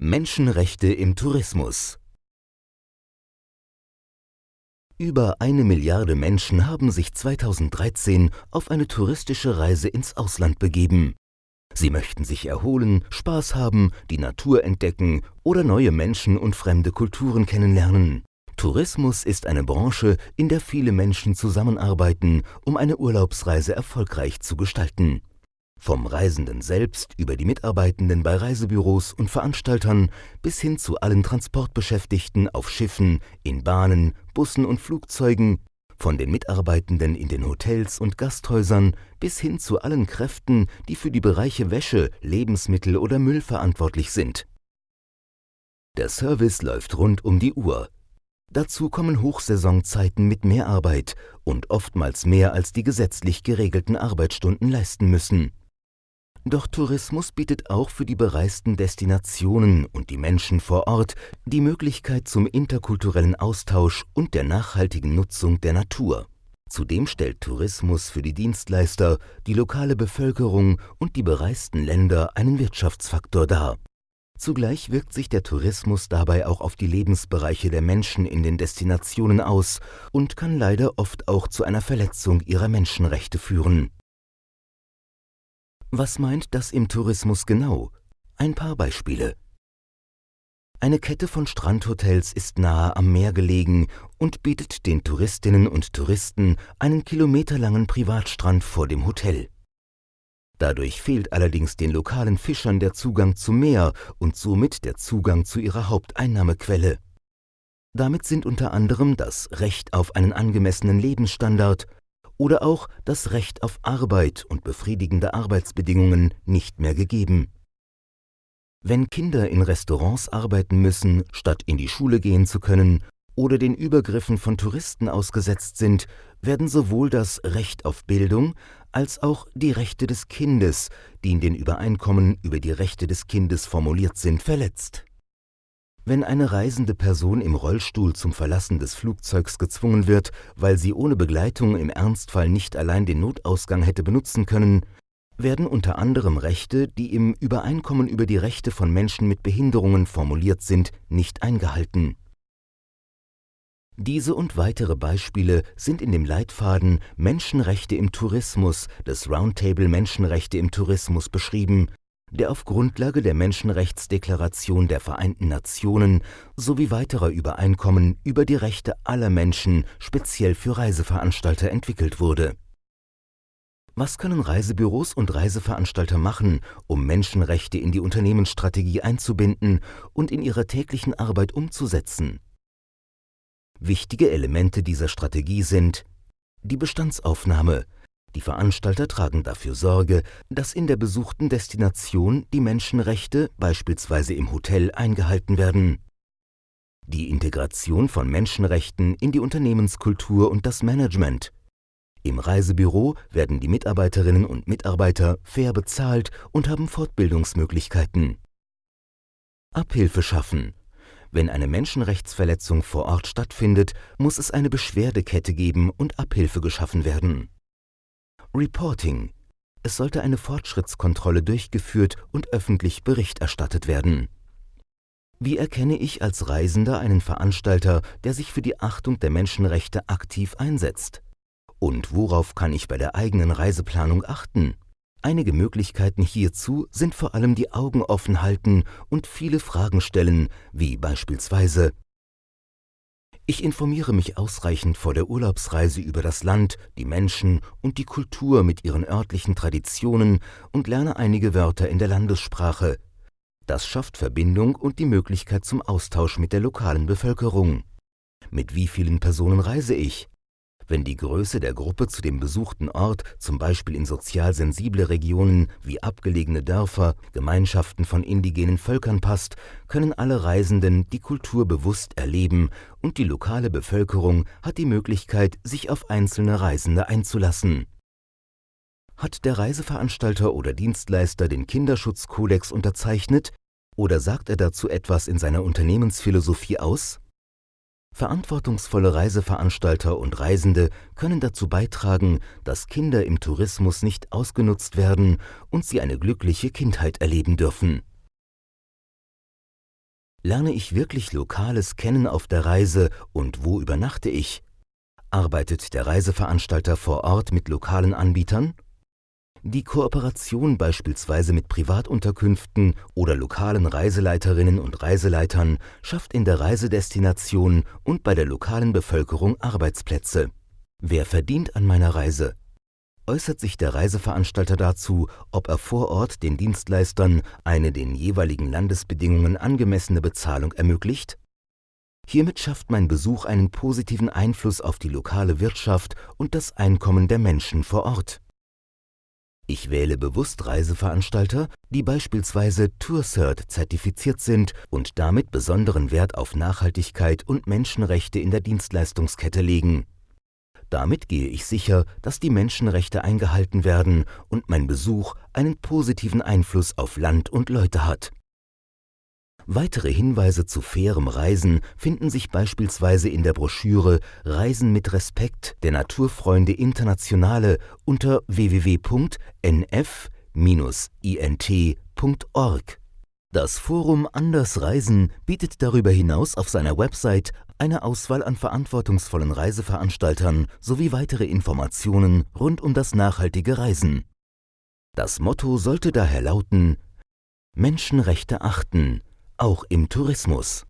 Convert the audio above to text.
Menschenrechte im Tourismus. Über 1 Milliarde Menschen haben sich 2013 auf eine touristische Reise ins Ausland begeben. Sie möchten sich erholen, Spaß haben, die Natur entdecken oder neue Menschen und fremde Kulturen kennenlernen. Tourismus ist eine Branche, in der viele Menschen zusammenarbeiten, um eine Urlaubsreise erfolgreich zu gestalten. Vom Reisenden selbst über die Mitarbeitenden bei Reisebüros und Veranstaltern bis hin zu allen Transportbeschäftigten auf Schiffen, in Bahnen, Bussen und Flugzeugen, von den Mitarbeitenden in den Hotels und Gasthäusern bis hin zu allen Kräften, die für die Bereiche Wäsche, Lebensmittel oder Müll verantwortlich sind. Der Service läuft rund um die Uhr. Dazu kommen Hochsaisonzeiten mit Mehrarbeit und oftmals mehr als die gesetzlich geregelten Arbeitsstunden leisten müssen. Doch Tourismus bietet auch für die bereisten Destinationen und die Menschen vor Ort die Möglichkeit zum interkulturellen Austausch und der nachhaltigen Nutzung der Natur. Zudem stellt Tourismus für die Dienstleister, die lokale Bevölkerung und die bereisten Länder einen Wirtschaftsfaktor dar. Zugleich wirkt sich der Tourismus dabei auch auf die Lebensbereiche der Menschen in den Destinationen aus und kann leider oft auch zu einer Verletzung ihrer Menschenrechte führen. Was meint das im Tourismus genau? Ein paar Beispiele. Eine Kette von Strandhotels ist nahe am Meer gelegen und bietet den Touristinnen und Touristen einen kilometerlangen Privatstrand vor dem Hotel. Dadurch fehlt allerdings den lokalen Fischern der Zugang zum Meer und somit der Zugang zu ihrer Haupteinnahmequelle. Damit sind unter anderem das Recht auf einen angemessenen Lebensstandard oder auch das Recht auf Arbeit und befriedigende Arbeitsbedingungen nicht mehr gegeben. Wenn Kinder in Restaurants arbeiten müssen, statt in die Schule gehen zu können, oder den Übergriffen von Touristen ausgesetzt sind, werden sowohl das Recht auf Bildung als auch die Rechte des Kindes, die in den Übereinkommen über die Rechte des Kindes formuliert sind, verletzt. Wenn eine reisende Person im Rollstuhl zum Verlassen des Flugzeugs gezwungen wird, weil sie ohne Begleitung im Ernstfall nicht allein den Notausgang hätte benutzen können, werden unter anderem Rechte, die im Übereinkommen über die Rechte von Menschen mit Behinderungen formuliert sind, nicht eingehalten. Diese und weitere Beispiele sind in dem Leitfaden Menschenrechte im Tourismus des Roundtable Menschenrechte im Tourismus beschrieben, der auf Grundlage der Menschenrechtsdeklaration der Vereinten Nationen sowie weiterer Übereinkommen über die Rechte aller Menschen speziell für Reiseveranstalter entwickelt wurde. Was können Reisebüros und Reiseveranstalter machen, um Menschenrechte in die Unternehmensstrategie einzubinden und in ihrer täglichen Arbeit umzusetzen? Wichtige Elemente dieser Strategie sind die Bestandsaufnahme. Die Veranstalter tragen dafür Sorge, dass in der besuchten Destination die Menschenrechte, beispielsweise im Hotel, eingehalten werden. Die Integration von Menschenrechten in die Unternehmenskultur und das Management. Im Reisebüro werden die Mitarbeiterinnen und Mitarbeiter fair bezahlt und haben Fortbildungsmöglichkeiten. Abhilfe schaffen. Wenn eine Menschenrechtsverletzung vor Ort stattfindet, muss es eine Beschwerdekette geben und Abhilfe geschaffen werden. Reporting. Es sollte eine Fortschrittskontrolle durchgeführt und öffentlich Bericht erstattet werden. Wie erkenne ich als Reisender einen Veranstalter, der sich für die Achtung der Menschenrechte aktiv einsetzt? Und worauf kann ich bei der eigenen Reiseplanung achten? Einige Möglichkeiten hierzu sind vor allem die Augen offen halten und viele Fragen stellen, wie beispielsweise: Ich informiere mich ausreichend vor der Urlaubsreise über das Land, die Menschen und die Kultur mit ihren örtlichen Traditionen und lerne einige Wörter in der Landessprache. Das schafft Verbindung und die Möglichkeit zum Austausch mit der lokalen Bevölkerung. Mit wie vielen Personen reise ich? Wenn die Größe der Gruppe zu dem besuchten Ort, zum Beispiel in sozial sensible Regionen wie abgelegene Dörfer, Gemeinschaften von indigenen Völkern passt, können alle Reisenden die Kultur bewusst erleben und die lokale Bevölkerung hat die Möglichkeit, sich auf einzelne Reisende einzulassen. Hat der Reiseveranstalter oder Dienstleister den Kinderschutzkodex unterzeichnet oder sagt er dazu etwas in seiner Unternehmensphilosophie aus? Verantwortungsvolle Reiseveranstalter und Reisende können dazu beitragen, dass Kinder im Tourismus nicht ausgenutzt werden und sie eine glückliche Kindheit erleben dürfen. Lerne ich wirklich Lokales kennen auf der Reise und wo übernachte ich? Arbeitet der Reiseveranstalter vor Ort mit lokalen Anbietern? Die Kooperation beispielsweise mit Privatunterkünften oder lokalen Reiseleiterinnen und Reiseleitern schafft in der Reisedestination und bei der lokalen Bevölkerung Arbeitsplätze. Wer verdient an meiner Reise? Äußert sich der Reiseveranstalter dazu, ob er vor Ort den Dienstleistern eine den jeweiligen Landesbedingungen angemessene Bezahlung ermöglicht? Hiermit schafft mein Besuch einen positiven Einfluss auf die lokale Wirtschaft und das Einkommen der Menschen vor Ort. Ich wähle bewusst Reiseveranstalter, die beispielsweise TourCert zertifiziert sind und damit besonderen Wert auf Nachhaltigkeit und Menschenrechte in der Dienstleistungskette legen. Damit gehe ich sicher, dass die Menschenrechte eingehalten werden und mein Besuch einen positiven Einfluss auf Land und Leute hat. Weitere Hinweise zu fairem Reisen finden sich beispielsweise in der Broschüre Reisen mit Respekt der Naturfreunde Internationale unter www.nf-int.org. Das Forum Anders Reisen bietet darüber hinaus auf seiner Website eine Auswahl an verantwortungsvollen Reiseveranstaltern sowie weitere Informationen rund um das nachhaltige Reisen. Das Motto sollte daher lauten: Menschenrechte achten, auch im Tourismus.